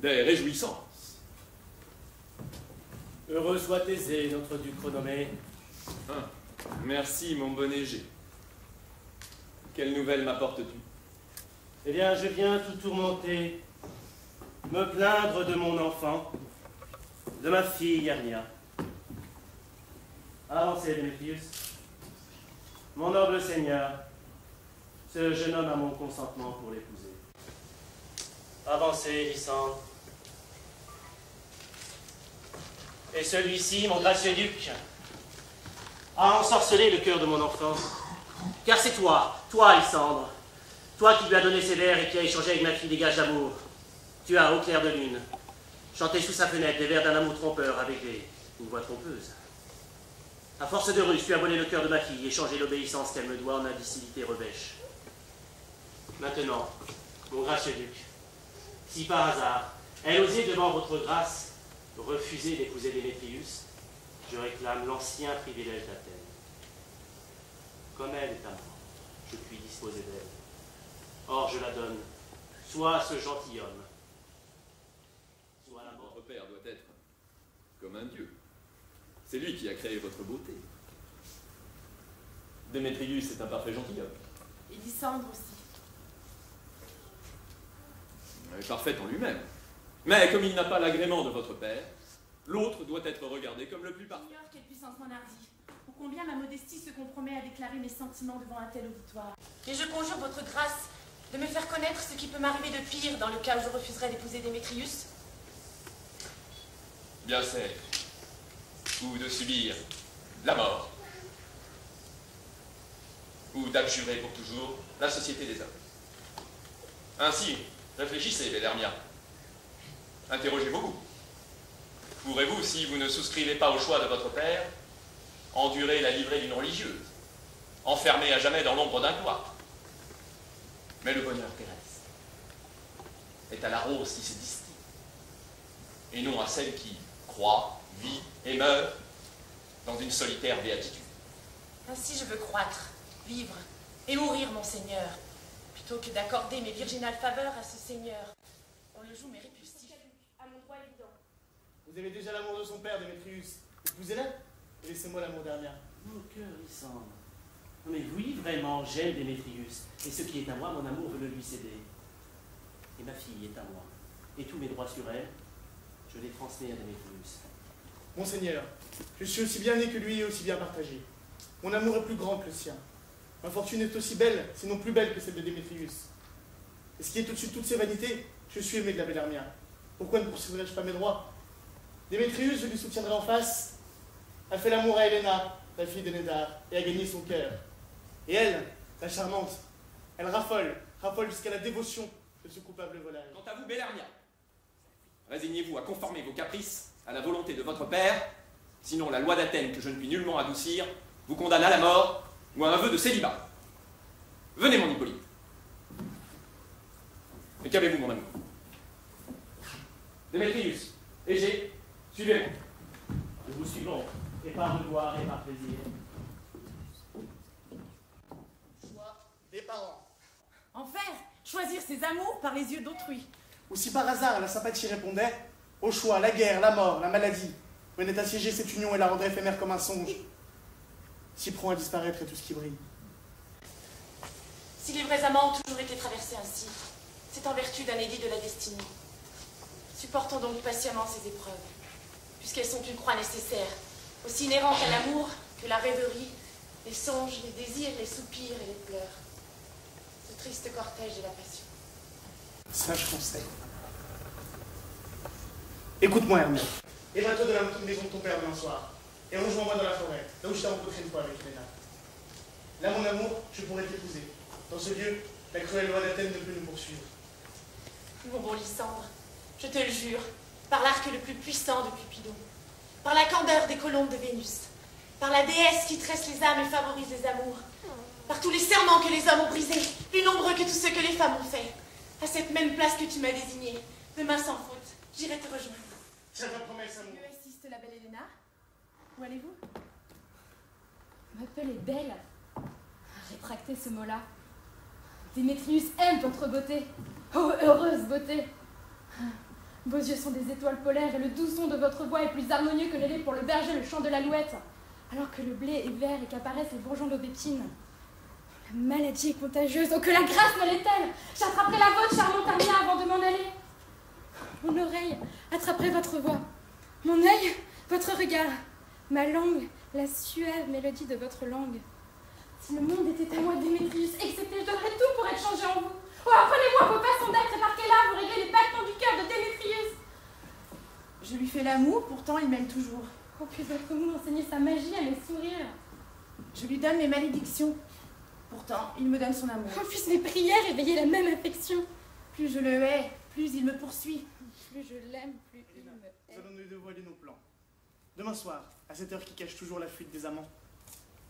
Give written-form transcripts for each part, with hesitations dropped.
des réjouissances. Heureux soit Thésée, notre duc renommé. Ah, merci, mon bon Égée. Quelle nouvelle m'apportes-tu? Eh bien, je viens tout tourmenter, me plaindre de mon enfant, de ma fille Hermia. Avancez, Démétrius. Mon noble seigneur, ce jeune homme a mon consentement pour l'épouser. Avancez, Lysandre. Et celui-ci, mon gracieux duc, a ensorcelé le cœur de mon enfant. Car c'est toi, Lysandre, toi qui lui as donné ses vers et qui as échangé avec ma fille des gages d'amour. Tu as, au clair de lune, chanté sous sa fenêtre des vers d'un amour trompeur avec une voix trompeuse. À force de ruse, tu as volé le cœur de ma fille et changé l'obéissance qu'elle me doit en imbécilité revêche. Maintenant, mon gracieux duc, si par hasard, elle osait devant votre grâce refuser d'épouser Démétrius, je réclame l'ancien privilège d'Athènes. Comme elle est à moi, je puis disposer d'elle. Or, je la donne soit à ce gentilhomme, soit à la mort. Votre père doit être comme un dieu. C'est lui qui a créé votre beauté. Démétrius est un parfait gentilhomme. Et Lysandre aussi. Il est parfait en lui-même. Mais comme il n'a pas l'agrément de votre père, l'autre doit être regardé comme le plus parfait. Seigneur, quelle puissance m'enhardit. Ô combien ma modestie se compromet à déclarer mes sentiments devant un tel auditoire. Et je conjure votre grâce de me faire connaître ce qui peut m'arriver de pire dans le cas où je refuserais d'épouser Démétrius. Bien c'est, ou de subir la mort, ou d'abjurer pour toujours la société des hommes. Ainsi, réfléchissez, belle Hermia. Interrogez-vous. Pourrez-vous, si vous ne souscrivez pas au choix de votre père, endurer la livrée d'une religieuse, enfermée à jamais dans l'ombre d'un cloître? Mais le bonheur terrestre est à la rose qui se distille, et non à celle qui croît, vit et meurt dans une solitaire béatitude. Ainsi je veux croître, vivre et mourir, mon Seigneur, plutôt que d'accorder mes virginales faveurs à ce Seigneur dont le joug m'est répulsif. À mon droit évident. Vous avez déjà l'amour de son père, Démétrius. Épousez-la et laissez-moi l'amour d'Hermia. Mon cœur, Lysandre. Non mais oui, vraiment, j'aime Démétrius. Et ce qui est à moi, mon amour veut le lui céder. Et ma fille est à moi. Et tous mes droits sur elle, je les transmets à Démétrius. Monseigneur, je suis aussi bien né que lui et aussi bien partagé. Mon amour est plus grand que le sien. Ma fortune est aussi belle, sinon plus belle que celle de Démétrius. Et ce qui est au-dessus de toutes ces vanités, je suis aimé de la belle Hermia. Pourquoi ne poursuivrais-je pas mes droits? Démétrius, je lui soutiendrai en face, a fait l'amour à Helena, la fille de Nédar, et a gagné son cœur. Et elle, la charmante, elle raffole jusqu'à la dévotion de ce coupable volage. Quant à vous, belle Hermia, résignez-vous à conformer vos caprices à la volonté de votre père, sinon la loi d'Athènes, que je ne puis nullement adoucir, vous condamne à la mort ou à un vœu de célibat. Venez, mon Hippolyte. Et qu'avez-vous, mon amour? Démétrius, Égée, suivez-moi. Nous vous suivons, et par devoir et par plaisir. Choix des parents. Enfin, choisir ses amours par les yeux d'autrui. Ou si par hasard la sympathie répondait, au choix, la guerre, la mort, la maladie, venait assiéger cette union et la rendrait éphémère comme un songe. Si prompt à disparaître est tout ce qui brille. Si les vrais amants ont toujours été traversés ainsi, c'est en vertu d'un édit de la destinée. Supportons donc patiemment ces épreuves, puisqu'elles sont une croix nécessaire, aussi inhérente à l'amour que la rêverie, les songes, les désirs, les soupirs et les pleurs. Ce triste cortège de la passion. Sage conseil. Écoute-moi, Hermia. Éva-toi de la maison de ton père demain soir, et rejoins-moi dans la forêt, là où je t'ai rencontré une fois avec Helena. Là, mon amour, je pourrais t'épouser. Dans ce lieu, la cruelle loi d'Athènes ne peut nous poursuivre. Mon bon Lysandre, je te le jure, par l'arc le plus puissant de Cupidon, par la candeur des colombes de Vénus, par la déesse qui tresse les âmes et favorise les amours, par tous les serments que les hommes ont brisés, plus nombreux que tous ceux que les femmes ont faits, à cette même place que tu m'as désignée, demain sans faute, j'irai te rejoindre. C'est ta promesse, amour. Mieux assiste la belle Helena. Où allez-vous? M'appelle est belle. Rétractez ce mot-là. Démétrius aime votre beauté. Oh, heureuse beauté. Vos yeux sont des étoiles polaires et le doux son de votre voix est plus harmonieux que l'ailé pour le berger le chant de l'alouette. Alors que le blé est vert et qu'apparaissent les bourgeons d'aubépine. La maladie est contagieuse, oh que la grâce me l'est-elle! J'attraperai la vôtre, charmante Armia, avant de m'en aller. Mon oreille attraperait votre voix. Mon œil, votre regard. Ma langue, la suave mélodie de votre langue. Si le monde était à moi, Démétrius, excepté, je donnerais tout pour être changé en vous. Oh, apprenez-moi vos façons d'être et marquez-là, vous réglez les battements du cœur de Démétrius. Je lui fais l'amour, pourtant il m'aime toujours. Oh, puis votre mot enseigner sa magie à mes sourires. Je lui donne mes malédictions. Pourtant, il me donne son amour. Oh, puissent mes prières éveiller la même affection. Plus je le hais, plus il me poursuit. Plus je l'aime, plus il me Nous hait. allons nous dévoiler nos plans. Demain soir, à cette heure qui cache toujours la fuite des amants,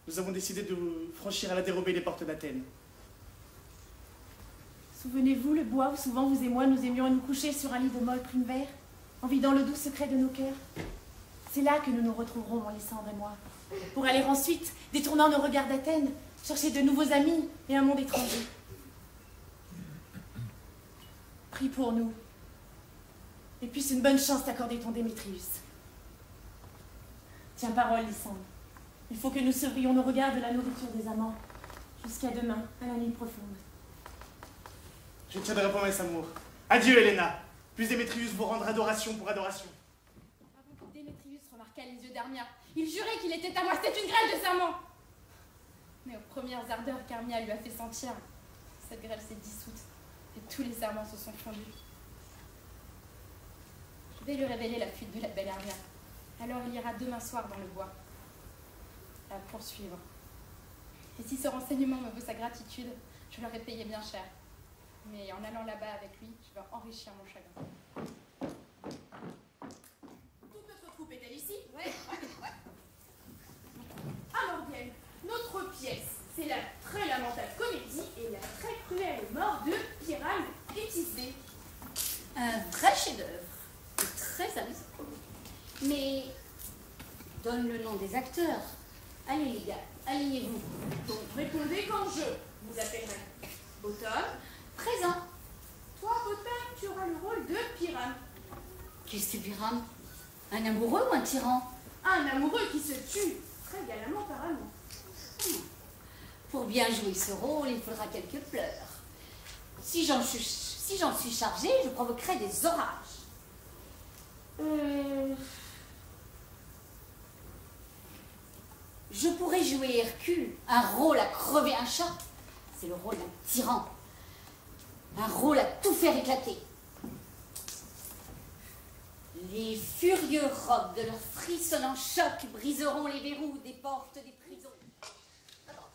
nous avons décidé de franchir à la dérobée les portes d'Athènes. Souvenez-vous le bois où souvent vous et moi nous aimions nous coucher sur un lit de molle prune vert, en vidant le doux secret de nos cœurs. C'est là que nous nous retrouverons, mon Lysandre et moi, pour aller ensuite, détournant nos regards d'Athènes, chercher de nouveaux amis et un monde étranger. Prie pour nous, et puisse une bonne chance t'accorder ton Démétrius. Tiens parole, Lysandre. Il faut que nous surveillions nos regards de la nourriture des amants, jusqu'à demain, à la nuit profonde. Je tiendrai promesse, amour. Adieu, Helena. Puis Démétrius vous rendra adoration pour adoration. Avant que Démétrius remarqua les yeux d'Armia, il jurait qu'il était à moi, c'était une grêle de serment. Mais aux premières ardeurs qu'Armia lui a fait sentir, cette grêle s'est dissoute et tous les serments se sont fondus. Je vais lui révéler la fuite de la belle Armia. Alors il ira demain soir dans le bois, la poursuivre. Et si ce renseignement me vaut sa gratitude, je l'aurai payé bien cher. Mais en allant là-bas avec lui, je vais enrichir mon chagrin. Toute notre troupe est-elle ici? Oui. Alors bien, notre pièce, c'est la très lamentable comédie et la très cruelle mort de Pyrame et Thisbé. Un vrai chef-d'œuvre, et très amusant. Mais donne le nom des acteurs. Allez les gars, alignez-vous. Donc répondez quand je vous appellerai. Automne, Présent. toi, Automne, tu auras le rôle de Pyrame. Qu'est-ce que Pyrame? Un amoureux ou un tyran? Un amoureux qui se tue très galamment par amour. Pour bien jouer ce rôle, il faudra quelques pleurs. Si j'en suis chargée, je provoquerai des orages. Je pourrais jouer Hercule, un rôle à crever un chat. C'est le rôle d'un tyran. Un rôle à tout faire éclater. Les furieux rocs de leur frissonnant choc briseront les verrous des portes des prisons. Alors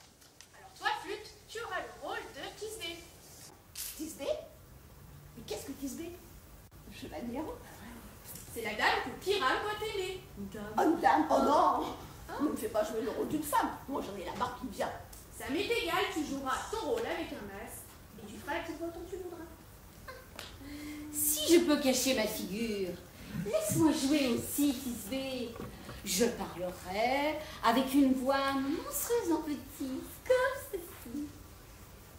toi, Flûte, tu auras le rôle de Thisbé. Thisbé? Mais qu'est-ce que Thisbé? Chevalier? C'est la dame que Pyrame doit aimer. Oh, une dame? Oh non! Ne me fais pas jouer le rôle d'une femme. Moi, j'en ai la barbe qui me vient. Ça m'est égal, tu joueras ton rôle avec un masque et tu feras la petite voix dont tu voudras. Si je peux cacher ma figure, laisse-moi jouer aussi, Thisbé. Je parlerai avec une voix monstrueusement petite, comme ceci.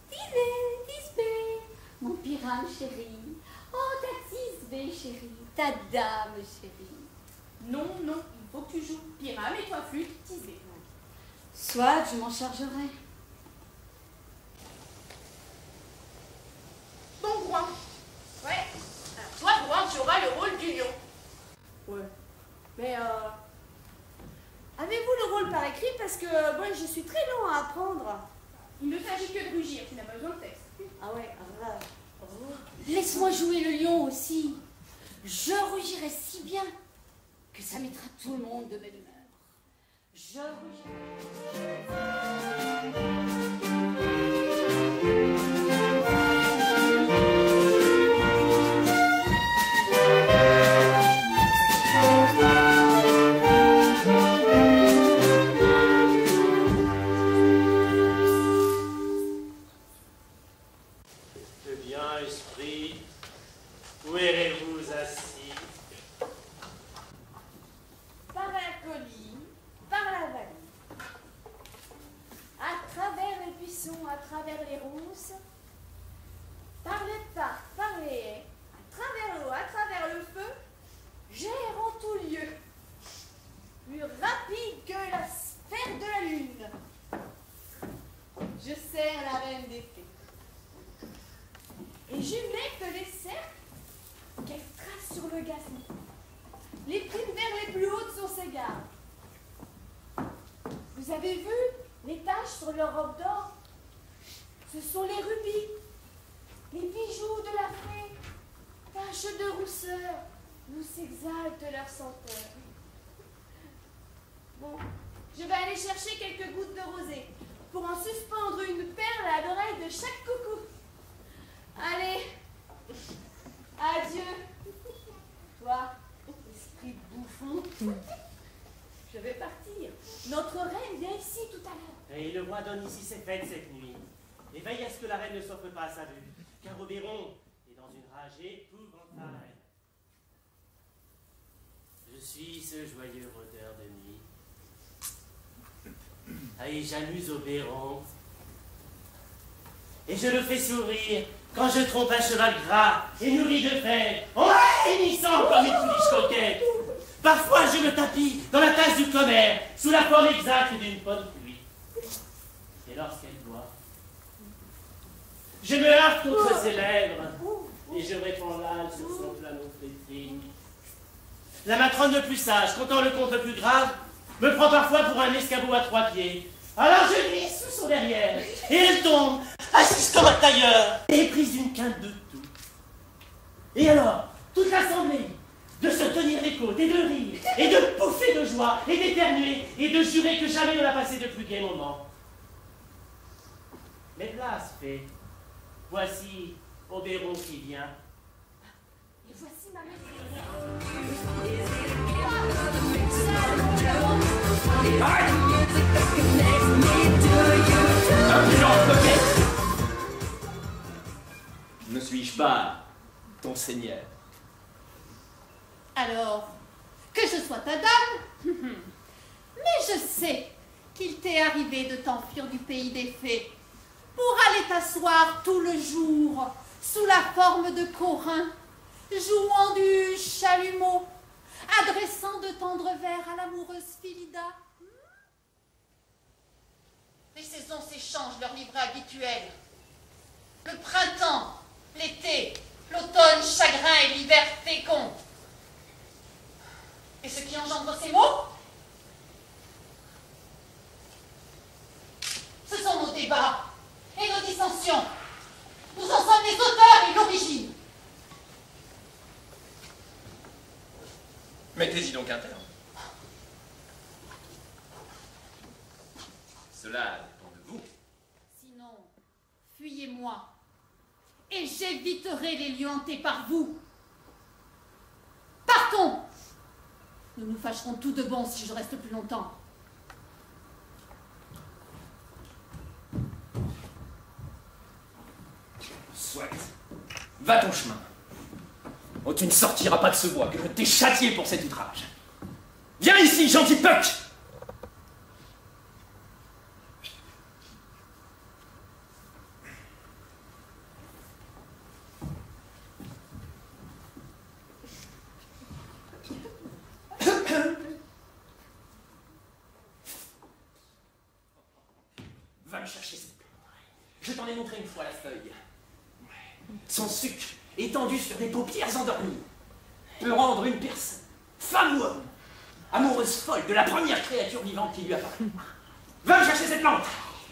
Thisbé, mon Pyrame chéri. Oh, ta Thisbé chérie, ta dame chérie. Non, non, il faut que tu joues Pyrame et toi, Flûte, Thisbé. Soit, je m'en chargerai. Bon, Gouin. Ouais. Alors toi, Gouin, tu auras le rôle du lion. Ouais. Mais avez-vous le rôle par écrit? Parce que moi, je suis très long à apprendre. Il ne s'agit que de rugir, tu n'as pas besoin de texte. Ah ouais, laisse-moi jouer le lion aussi. Je rugirai si bien que ça mettra tout le monde de belle humeur. Je rugirai. Le bien esprit, où errez-vous assis? Par la colline, par la vallée, à travers les Vous avez vu les taches sur leur robe d'or? Ce sont les rubis, les bijoux de la fée, taches de rousseur, nous exaltent leur senteur. Bon, je vais aller chercher quelques gouttes de rosée pour en suspendre une perle à l'oreille de chaque coucou. Allez, adieu. Toi, esprit bouffon, je vais partir. Notre reine vient ici tout à l'heure. Et le roi donne ici ses fêtes cette nuit. Et veille à ce que la reine ne s'offre pas à sa vue, car Oberon est dans une rage épouvantable. La reine. Je suis ce joyeux rôdeur de nuit. Et j'amuse Oberon. Et je le fais sourire quand je trompe un cheval gras et nourri de fèves, en hennissant comme une pouliche coquette. Parfois je me tapis dans la tasse du commère, sous la forme exacte d'une pomme cuite. Et lorsqu'elle boit, je me heurte contre ses lèvres et je répands l'âle sur son flâneau flétri. La matrone le plus sage, comptant le compte le plus grave, me prend parfois pour un escabeau à 3 pieds. Alors je glisse sous son derrière et elle tombe, assise comme un tailleur, et prise d'une quinte de tout. Et alors, toute l'assemblée, de se tenir les côtes et de rire, et de pouffer de joie, et d'éternuer, et de jurer que jamais on n'a passé de plus gai moment. Mais place, fée, voici Oberon qui vient. Et voici ma maîtresse. Ne suis-je pas ton seigneur? Alors, que je sois ta dame, mais je sais qu'il t'est arrivé de t'enfuir du pays des fées pour aller t'asseoir tout le jour sous la forme de Corin, jouant du chalumeau, adressant de tendres vers à l'amoureuse Philida. Les saisons s'échangent leurs livrets habituels. Le printemps, l'été, l'automne chagrin et l'hiver fécond. Et ce qui engendre ces mots, ce sont nos débats et nos dissensions. Nous en sommes les auteurs et l'origine. Mettez-y donc un terme. Cela dépend de vous. Sinon, fuyez-moi et j'éviterai les lieux hantés par vous. Partons! Nous nous fâcherons tout de bon si je reste plus longtemps. Soit. Va ton chemin. Oh, tu ne sortiras pas de ce bois, que je t'ai châtié pour cet outrage. Viens ici, gentil Puck! Va me chercher cette plante. Je t'en ai montré une fois la feuille. Son sucre, étendu sur des paupières endormies, peut rendre une personne, femme ou homme, amoureuse folle de la première créature vivante qui lui apparaît. Va me chercher cette plante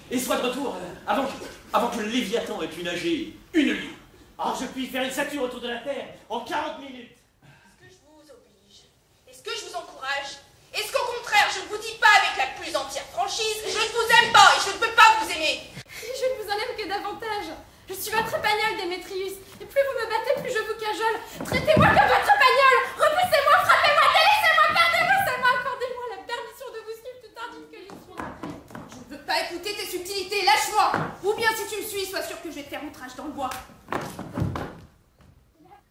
et sois de retour avant que le Léviathan ait pu nager une lieue. Oh, je puis faire une ceinture autour de la terre en 40 minutes. Est-ce que je vous oblige? Est-ce que je vous encourage? Est-ce qu'au contraire, je ne vous dis pas avec la plus entière franchise, je ne vous aime pas et je ne peux pas vous aimer? Je ne vous en aime que davantage. Je suis votre pagnole, Démétrius. Et plus vous me battez, plus je vous cajole. Traitez-moi comme votre pagnole. Repoussez-moi, frappez-moi, délaissez-moi, perdez-moi seulement. Accordez-moi la permission de vous suivre tout tandis que je suis après. Je ne veux pas écouter tes subtilités, lâche-moi! Ou bien si tu me suis, sois sûr que je vais te faire outrage dans le bois.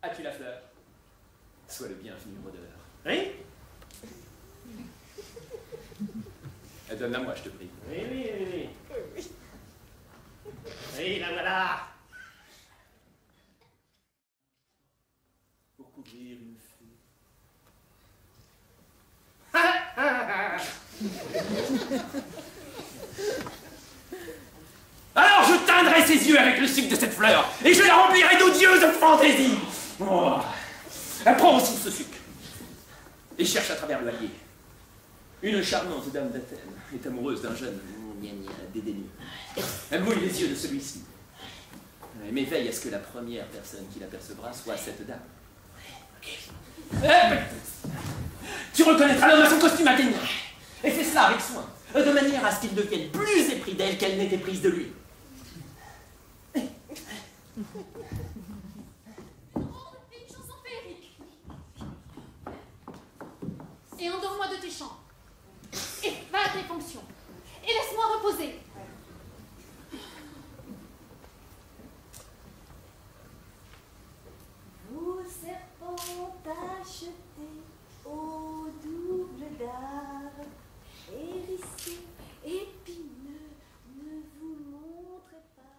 As-tu la fleur? Sois le bienvenu, rôdeur. Oui? Donne-la moi, je te prie. Oui, oui, oui, oui. Oui, la voilà. Pour couvrir une fée. Alors je teindrai ses yeux avec le sucre de cette fleur et je la remplirai d'odieuses fantaisies. Oh. Prends aussi ce sucre et cherche à travers le hallier. Une charmante dame d'Athènes est amoureuse d'un jeune dédaigneux. Elle mouille les yeux de celui-ci. Mais veille à ce que la première personne qui l'apercevra soit cette dame. Tu reconnaîtras l'homme à son costume athénien. Et fais cela avec soin, de manière à ce qu'il devienne plus épris d'elle qu'elle n'était prise de lui. Une chanson féerique. Et endors-moi de tes chants. Et va à tes fonctions. Et laisse-moi reposer. Vous serpents achetés au double dard, hérissés, épineux, ne vous montrez pas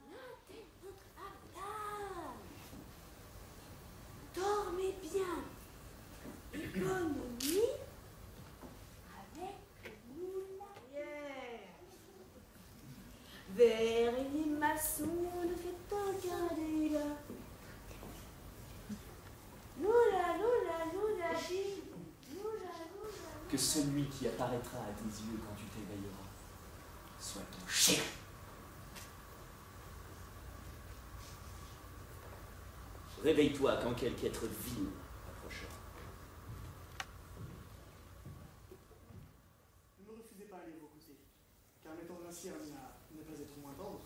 votre avatar. Dormez bien et bonne nuit avec Moula. Vers les maçons, ne faites pas garder là. Que celui qui apparaîtra à tes yeux quand tu t'éveilleras soit ton chéri. Réveille-toi quand quelque être vil approchera. Ne me refusez pas aller vos côtés, car m'étant ainsi à ne pas être moins tendre.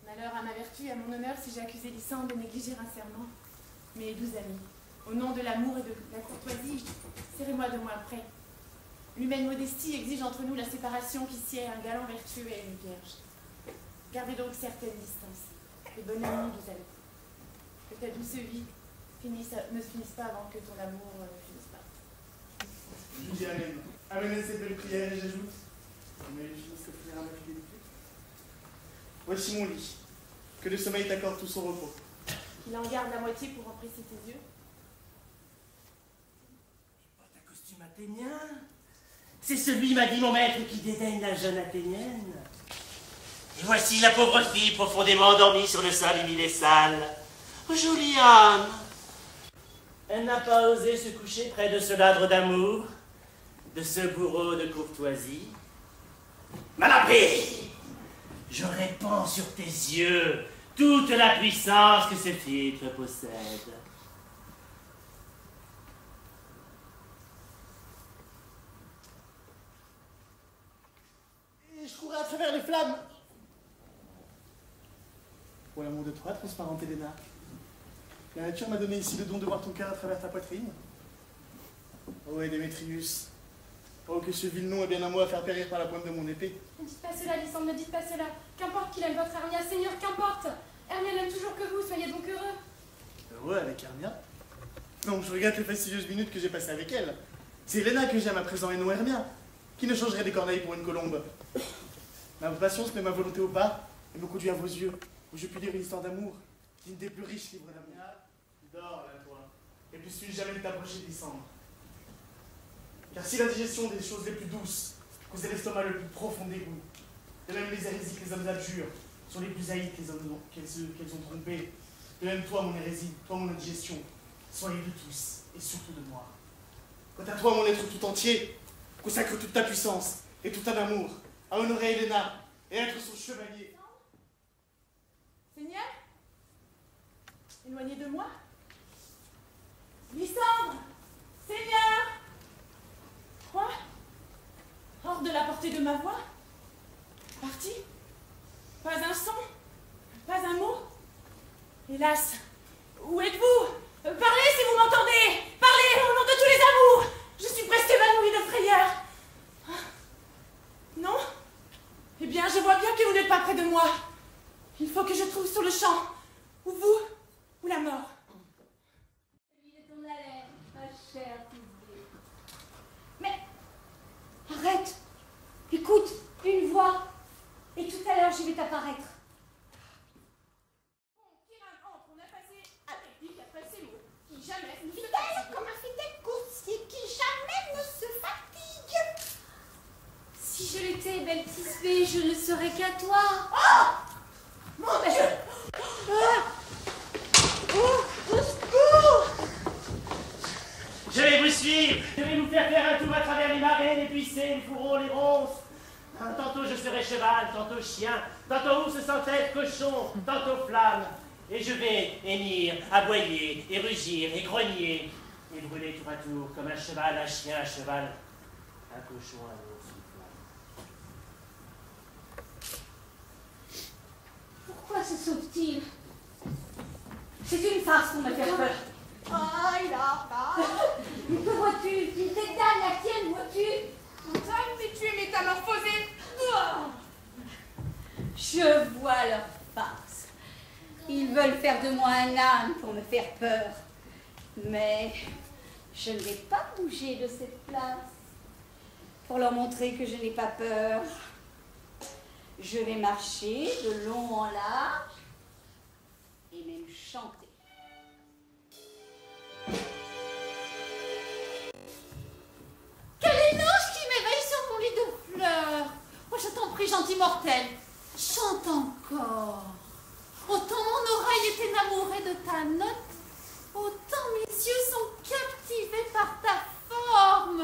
Malheur à ma vertu et à mon honneur si j'ai accusé Lysandre de négliger un serment. Mes doux amis, au nom de l'amour et de la courtoisie, serrez-moi de moi près. L'humaine modestie exige entre nous la séparation qui sied à un galant vertueux et à une vierge. Gardez donc certaines distances. Et bonne nuit, vous amis. Que ta douce vie ne se finisse pas avant que ton amour ne finisse pas. Je dis Amen. Amen cette belle prière et j'ajoute, mais je finisse offrir à ma fidélité. Voici mon lit. Que le sommeil t'accorde tout son repos. Il en garde la moitié pour empresser tes yeux. Pas ta costume athénien. C'est celui, m'a dit mon maître, qui dédaigne la jeune athénienne. Et voici la pauvre fille profondément endormie sur le sol humide et sale. Jolie âme. Elle n'a pas osé se coucher près de ce ladre d'amour, de ce bourreau de courtoisie. Malappris, je répands sur tes yeux toute la puissance que ce filtre possède. Et je courais à travers les flammes. Pour l'amour de toi, transparente Helena. La nature m'a donné ici le don de voir ton cœur à travers ta poitrine. Oh, et Démétrius. Oh, que ce vil nom est bien à moi à faire périr par la pointe de mon épée. Ne dites pas cela, Lysandre, ne dites pas cela. Qu'importe qu'il aime votre Hermia, Seigneur, qu'importe. Hermia l'aime toujours que vous, soyez donc heureux. Heureux avec Hermia? Non, je regrette les fastidieuses minutes que j'ai passées avec elle. C'est Helena que j'aime à présent et non Hermia. Qui ne changerait des corneilles pour une colombe? Ma patience met ma volonté au pas et me conduit à vos yeux, où je puis lire une histoire d'amour, digne des plus riches livres d'amour. Dors là, toi, et puisses-tu jamais t'approcher des cendres. Car si la digestion des choses les plus douces causait l'estomac le plus profond dégoût, de même les hérésies que les hommes abjurent sont les plus haïes qu'elles ont trompées, de même toi, mon hérésie, toi, mon indigestion, soyez de tous, et surtout de moi. Quant à toi, mon être tout entier, consacre toute ta puissance et tout ton amour à honorer Helena et être son chevalier. Seigneur, éloignez de moi. Lysandre, Seigneur, quoi? Hors de la portée de ma voix? Parti? Pas un son? Pas un mot? Hélas, où êtes-vous? Parlez si vous m'entendez! Parlez au nom de tous les amours! Je suis presque évanouie de frayeur. Non? Eh bien, je vois bien que vous n'êtes pas près de moi. Il faut que je trouve sur le champ, ou vous, ou la mort. Celui de ton haleine, ma chère Thisbé. Mais, arrête. Écoute, une voix. Et tout à l'heure, je vais t'apparaître. Tyranne entre, on a passé avec lui après ces mots, qui jamais ne se Fidèle comme un fidèle coursier qui jamais ne se fatigue. Si je l'étais, belle Thisbé, je ne serais qu'à toi. Oh! Mon Dieu! Je vais vous suivre, je vais vous faire faire faire un tour à travers les marais, les buissons, les fourreaux, les ronces. Tantôt je serai cheval, tantôt chien, tantôt ours sans tête, cochon, tantôt flamme. Et je vais hennir, aboyer, et rugir, et grogner, et brûler tour à tour, comme un cheval, un chien, un cheval, un cochon, un ours, une flamme. Pourquoi se sauve-t-il? C'est une farce pour me faire peur. Ah, il a Que vois-tu? Une tête d'âne, la tienne, vois-tu? Montagne, mais tu es métamorphosée. Je vois leur farce. Ils veulent faire de moi un âne pour me faire peur. Mais je ne vais pas bouger de cette place pour leur montrer que je n'ai pas peur. Je vais marcher de long en large et même chanter. Quel est l'ange qui m'éveille sur mon lit de fleurs? Oh, je t'en prie, gentil mortel, chante encore. Autant mon oreille est énamourée de ta note, autant mes yeux sont captivés par ta forme.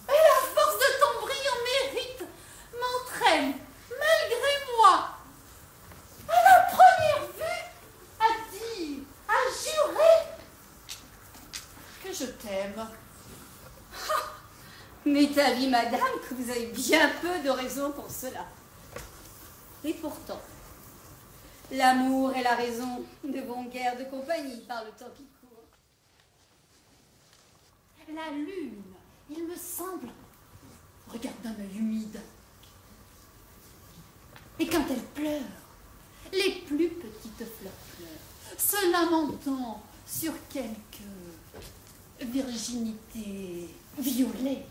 Et la force de ton brillant mérite m'entraîne, malgré moi, à la première vue, à dire, à jurer que je t'aime. M'est avis, madame, que vous avez bien peu de raison pour cela. Et pourtant, l'amour et la raison ne vont guère de compagnie par le temps qui court. La lune, il me semble, regarde d'un œil humide. Et quand elle pleure, les plus petites fleurs pleurent, se lamentant sur quelque virginité violée.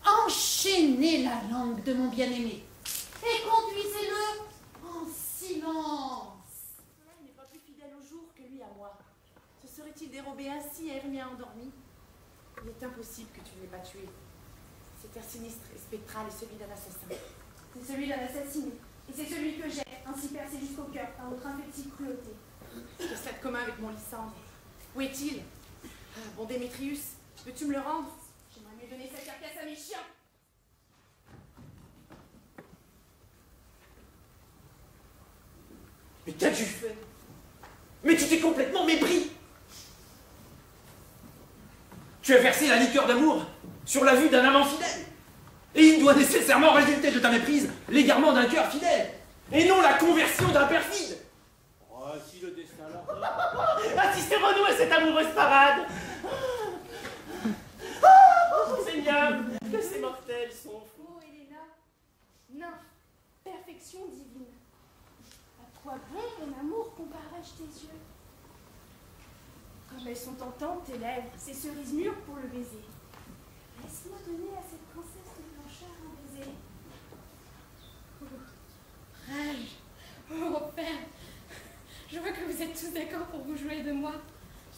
Enchaînez la langue de mon bien-aimé et conduisez-le en silence. Elle n'est pas plus fidèle au jour que lui à moi. Se serait-il dérobé ainsi à Hermia endormie? Il est impossible que tu ne l'aies pas tué. Cet air sinistre et spectral est celui d'un assassin. C'est celui d'un assassiné. Et c'est celui que j'ai, ainsi percé jusqu'au cœur par votre infective cruauté. Qu'est-ce que ça a de commun avec mon Lysandre? Où est-il? Ah, bon Démétrius, peux-tu me le rendre? J'aimerais mieux donner sa carcasse à mes chiens. Mais qu'as-tu fait? Mais tu t'es complètement mépris. Tu as versé la liqueur d'amour sur la vue d'un amant fidèle. Et il doit nécessairement résulter de ta méprise l'égarement d'un cœur fidèle, et non la conversion d'un perfide. Oh, si le destin l'ordonne. Assistez-moi-nous à cette amoureuse parade. Oh, Seigneur, que ces mortels sont fous. Oh, Helena, nymphe, perfection divine. À quoi bon, mon amour, comparais-je tes yeux? Comme elles sont tentantes, tes lèvres, ces cerises mûres pour le baiser. Laisse-moi donner à cette princesse de blancheur un baiser. Oh, rage. Oh, père, je vois que vous êtes tous d'accord pour vous jouer de moi.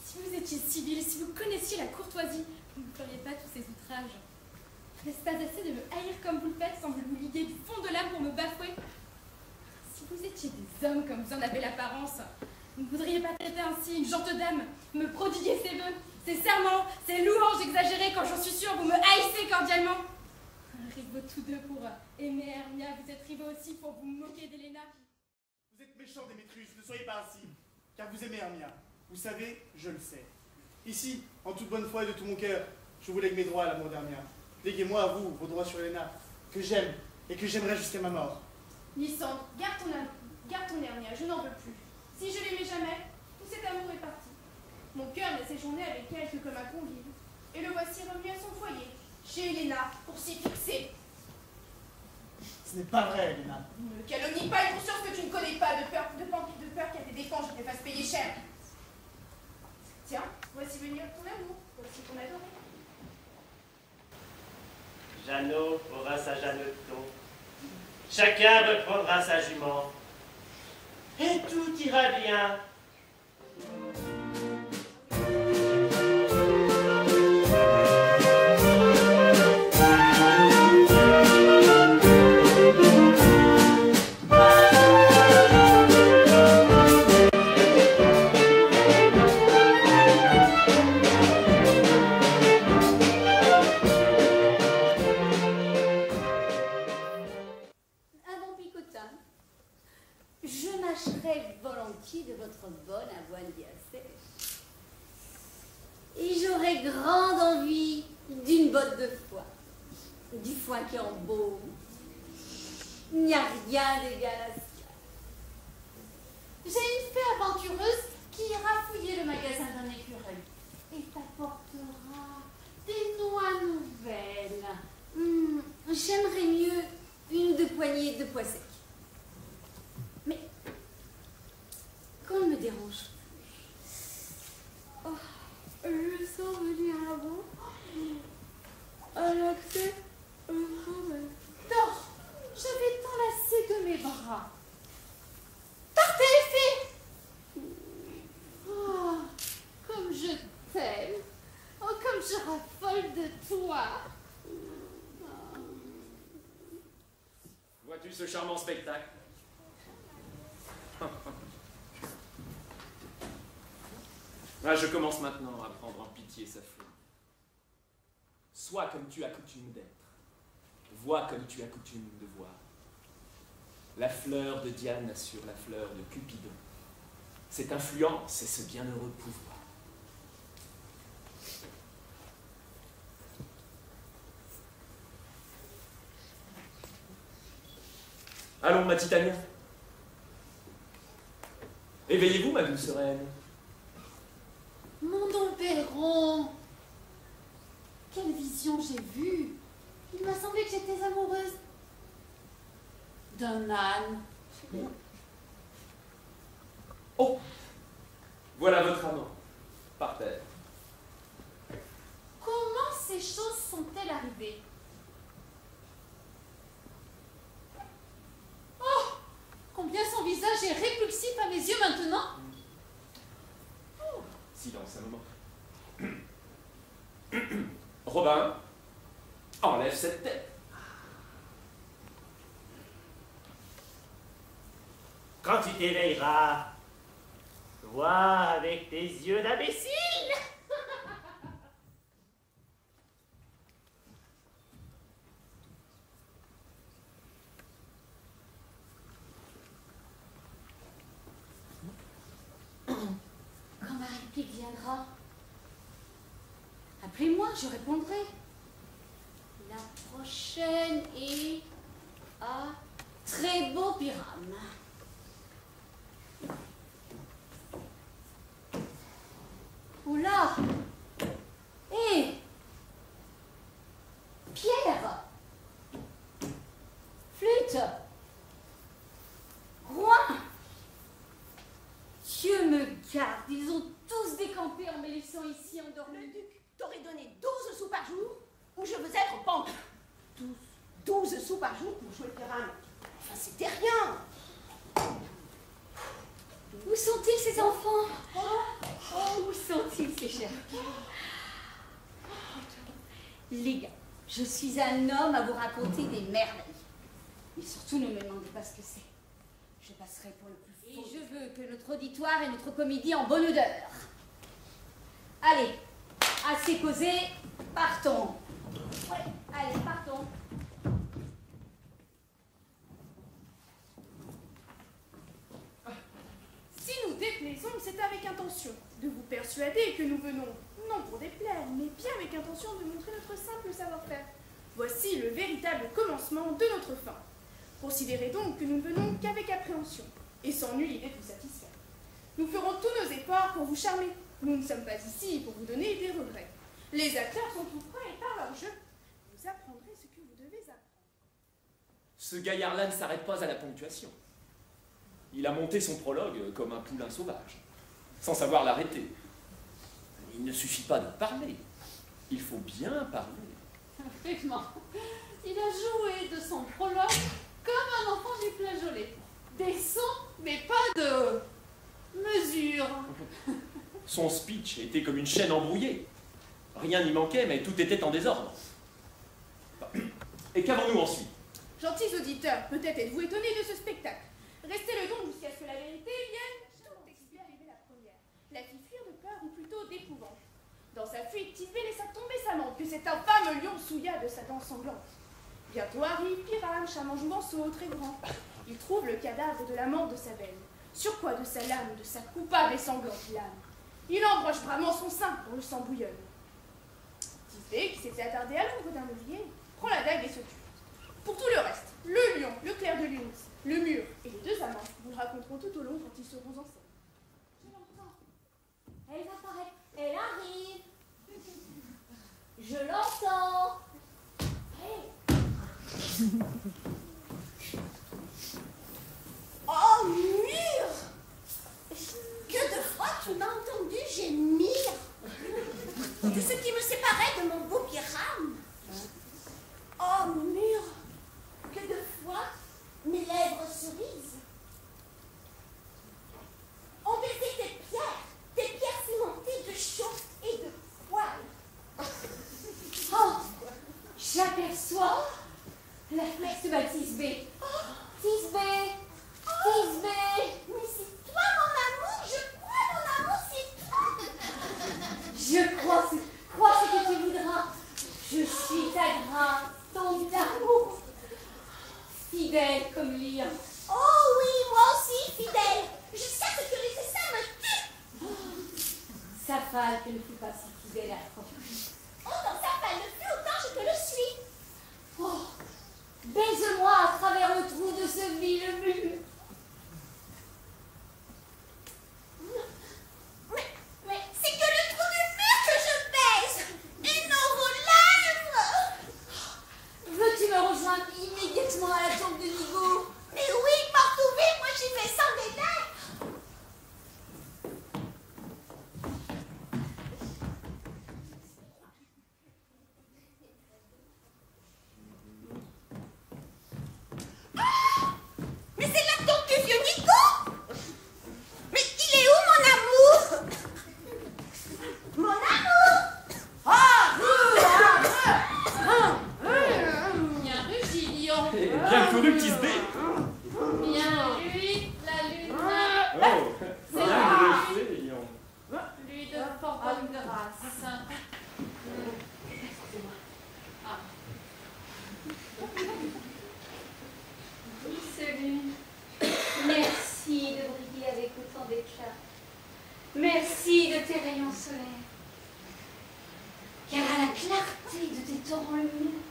Si vous étiez civil, si vous connaissiez la courtoisie, vous ne feriez pas tous ces outrages. N'est-ce pas assez de me haïr comme vous le faites, sans vous liguer du fond de l'âme pour me bafouer? Si vous étiez des hommes comme vous en avez l'apparence, vous ne voudriez pas traiter ainsi une gentille dame, me prodiguer ses vœux, ses serments, ses louanges exagérées quand j'en suis sûre, vous me haïssez cordialement. Rivaux tous deux pour aimer Hermia, vous êtes rivaux aussi pour vous moquer d'Helena. Vous êtes méchant, Démétrius, ne soyez pas ainsi, car vous aimez Hermia. Vous savez, je le sais. Ici, en toute bonne foi et de tout mon cœur, je vous lègue mes droits à l'amour d'Hermia. Léguez-moi à vous vos droits sur Helena, que j'aime et que j'aimerai jusqu'à ma mort. Lysandre, garde ton Hermia, je n'en veux plus. Si je l'aimais jamais, tout cet amour est parti. Mon cœur n'a séjourné avec elle que comme un convive. Et le voici revenu à son foyer, chez Helena, pour s'y fixer. Ce n'est pas vrai, Helena. Ne calomnie pas une conscience que tu ne connais pas, de peur qu'à tes dépens je te fasse payer cher. Tiens, voici venir ton amour, voici ton adoré. Jeannot aura sa Jeanneton. Chacun reprendra sa jument. Et tout ira bien. j'aurais grande envie d'une botte de foin. Du foin qui embaume. Il n'y a rien d'égal à cela. J'ai une fée aventureuse qui ira fouiller le magasin d'un écureuil et t'apportera des noix nouvelles. J'aimerais mieux une ou deux poignées de pois secs. Mais qu'on ne me dérange plus. Oh, je sens venir là-bas. À l'accès, Dors, je vais t'enlacer de mes bras. Partez, fée! Oh, comme je t'aime. Oh, comme je raffole de toi. Vois-tu ce charmant spectacle? Ah, je commence maintenant à prendre en pitié sa folie. Sois comme tu as coutume d'être. Vois comme tu as coutume de voir. La fleur de Diane sur la fleur de Cupidon. Cette influence et ce bienheureux pouvoir. Allons, ma Titania. Éveillez-vous, ma douce reine. Mon Don Perron, quelle vision j'ai vue. Il m'a semblé que j'étais amoureuse d'un âne. Oh, voilà votre amant, par terre. Comment ces choses sont-elles arrivées? Oh, combien son visage est répulsif à mes yeux maintenant. Silence un moment. Robin, enlève cette tête. Quand tu t'éveilleras, vois avec tes yeux d'imbécile. Quand ma réplique viendra, appelez-moi, je répondrai. La prochaine est à très beau Pyrame. Oula! Hé! Pierre! Flûte! Roi! Dieu me garde, ils ont tous décampé en me laissant ici endormi. Le duc t'aurait donné 12 sous par jour ou je veux être pendu. 12 sous par jour pour jouer le Pyrame. Enfin, c'était rien. Où sont-ils ces enfants? Oh, où sont-ils ces chers? Les gars, je suis un homme à vous raconter des merveilles. Mais surtout, ne me demandez pas ce que c'est. Je passerai pour le plus faux. Et je veux que notre auditoire et notre comédie en bonne odeur. Allez, assez causé, partons. Ouais, allez, partons. Si nous déplaisons, c'est avec intention de vous persuader que nous venons, non pour déplaire, mais bien avec intention de montrer notre simple savoir-faire. Voici le véritable commencement de notre fin. Considérez donc que nous ne venons qu'avec appréhension, et sans nulle idée de vous satisfaire. Nous ferons tous nos efforts pour vous charmer. Nous ne sommes pas ici pour vous donner des regrets. Les acteurs sont tout prêts et par leur jeu, vous apprendrez ce que vous devez apprendre. Ce gaillard-là ne s'arrête pas à la ponctuation. Il a monté son prologue comme un poulain sauvage, sans savoir l'arrêter. Il ne suffit pas de parler, il faut bien parler. Vraiment, il a joué de son prologue comme un enfant du flageolet. Des sons, mais pas de mesure. Son speech était comme une chaîne embrouillée. Rien n'y manquait, mais tout était en désordre. Et qu'avons-nous ensuite? Gentils auditeurs, peut-être êtes-vous étonnés de ce spectacle. Restez le don jusqu'à ce que la vérité vienne tout expliquer arriver la première. La fit fuir de peur ou plutôt d'épouvante. Dans sa fuite, Thisbé laissa tomber sa lampe, que cet infâme lion souilla de sa dent sanglante. Bientôt arrive Pyrame, charmant jouvenceau, très grand. Il trouve le cadavre de l'amant de sa belle. Sur quoi de sa lame, de sa coupable et sanglante lame. Il embroche bravement son sein pour le sang bouillonne. Tisbé, qui s'était attardé à l'ombre d'un œillet, prend la dague et se tue. Pour tout le reste, le lion, le clair de lune, le mur et les deux amants vous le raconteront tout au long quand ils seront en scène. Je l'entends. Elle apparaît. Elle arrive. Je l'entends. Hey. Oh, mur! Que de fois tu m'as entendu gémir de ce qui me séparait de mon beau Piram. Oh, mur! Que de fois mes lèvres cerises ont baisé tes pierres cimentées de chauffe et de poils. Oh, j'aperçois la flexe de ma Tisbé. Tisbé! Tisbé! Mais c'est toi, mon amour, je crois, mon amour, c'est toi. Je crois ce que tu voudras. Je suis ta grâce, ton amour. Fidèle comme lion. Oh oui, moi aussi, fidèle, jusqu'à ce que les essaims me tuent. Sa femme ne fut pas si fidèle à toi. Oh, dans sa femme le fut autant je te le suis. Oh, baise-moi à travers le trou de ce vil mur. Mais c'est que le trou du mur que je baise, et non vos lèvres. Veux-tu me rejoindre immédiatement à la tombe de Nigo? Mais oui, Portouvé, moi j'y vais sans délai. Mais c'est la tombe du vieux Nico. Mais il est où, mon amour? Mon amour. Bien rugi, lion. Et bien couru, Tisbé. Bien lui, la lune. Oh, C'est bien lui. greffé, lion. Lui de fort bonne grâce. Ah. Lune, merci de briller avec autant d'éclat. Merci de tes rayons solaires. Car à la clarté de tes torrents lumineux,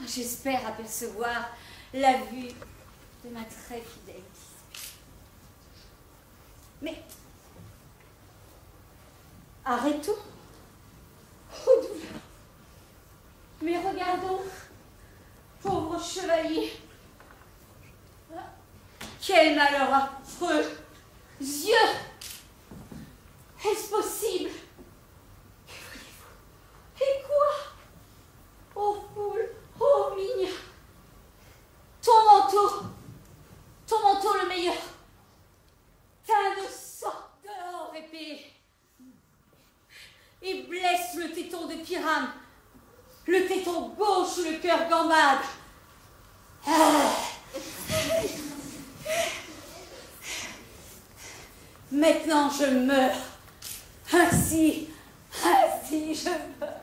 j'espère apercevoir la vue de ma très fidèle Tisbé. Mais arrêtons. Oh douleur. Mais regardons, pauvre chevalier. Quel malheur affreux! Yeux! Est-ce possible? Que voyez-vous? Et quoi? Ô foule, ô migne! Ton manteau le meilleur, teint de sang d'or épais, et blesse le téton de Pyrame, le téton gauche ou le cœur gambade. Maintenant je meurs. Ainsi je meurs.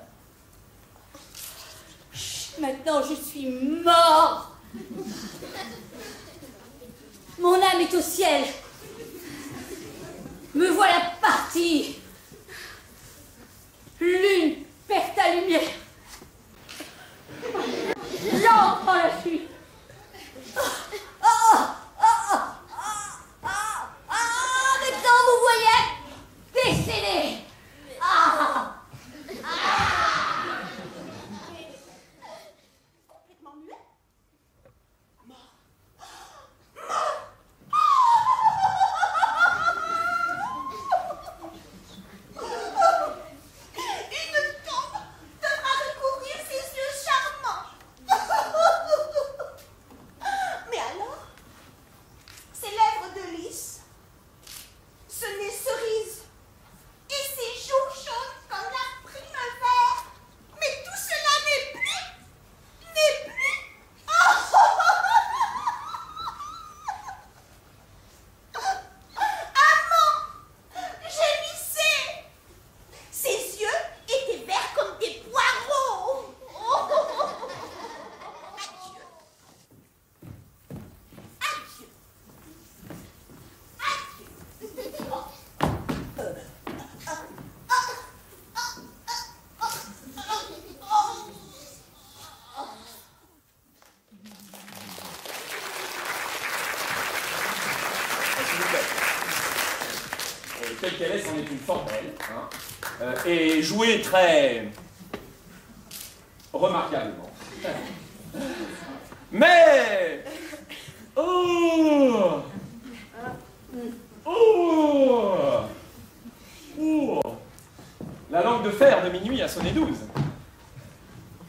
Maintenant je suis mort. Mon âme est au ciel. Me voilà partie. Lune, perd ta lumière. L'an prend la fuite. Maintenant vous voyez, décédé. Complètement muet. Mort. est une forme belle, hein, et jouée très remarquablement. Mais... Oh! Oh! Oh! La langue de fer de minuit a sonné 12.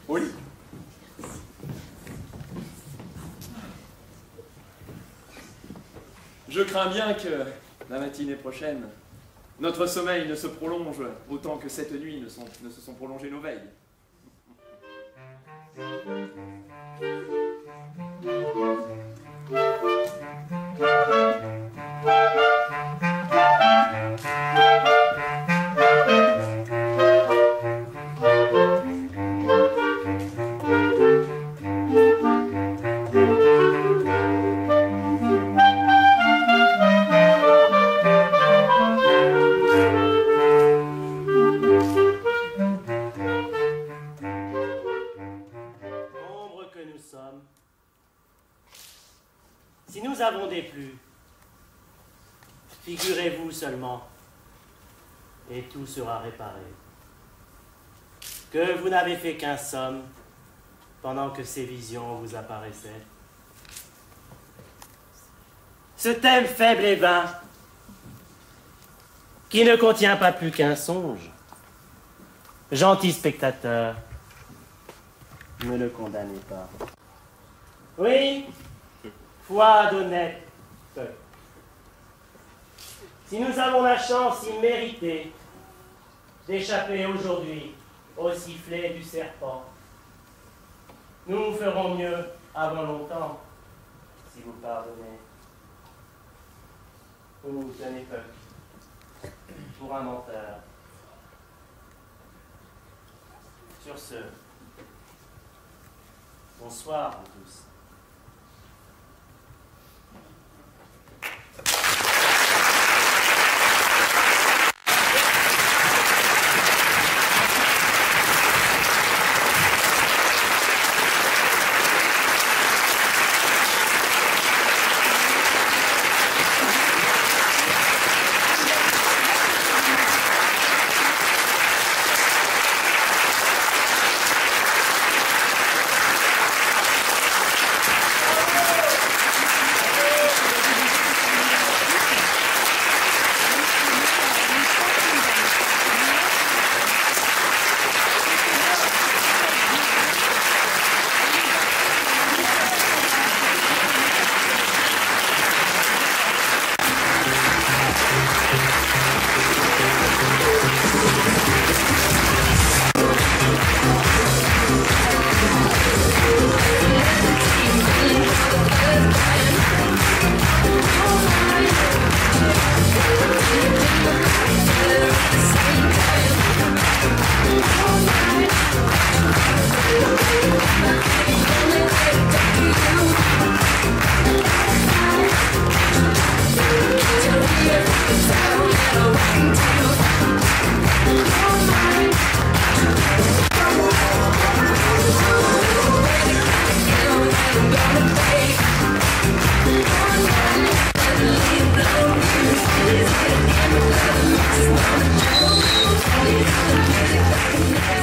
Au lit. Je crains bien que la matinée prochaine, notre sommeil ne se prolonge autant que cette nuit ne se sont prolongées nos veilles. Si nous avons déplu, figurez-vous seulement, et tout sera réparé, que vous n'avez fait qu'un somme pendant que ces visions vous apparaissaient. Ce thème faible et vain, qui ne contient pas plus qu'un songe, gentil spectateur, ne le condamnez pas. Oui, foi d'honnête peuple. Si nous avons la chance imméritée d'échapper aujourd'hui au sifflet du serpent, nous ferons mieux avant longtemps, si vous pardonnez. Vous nous tenez peuple pour un menteur. Sur ce, bonsoir à tous.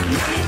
Thank you.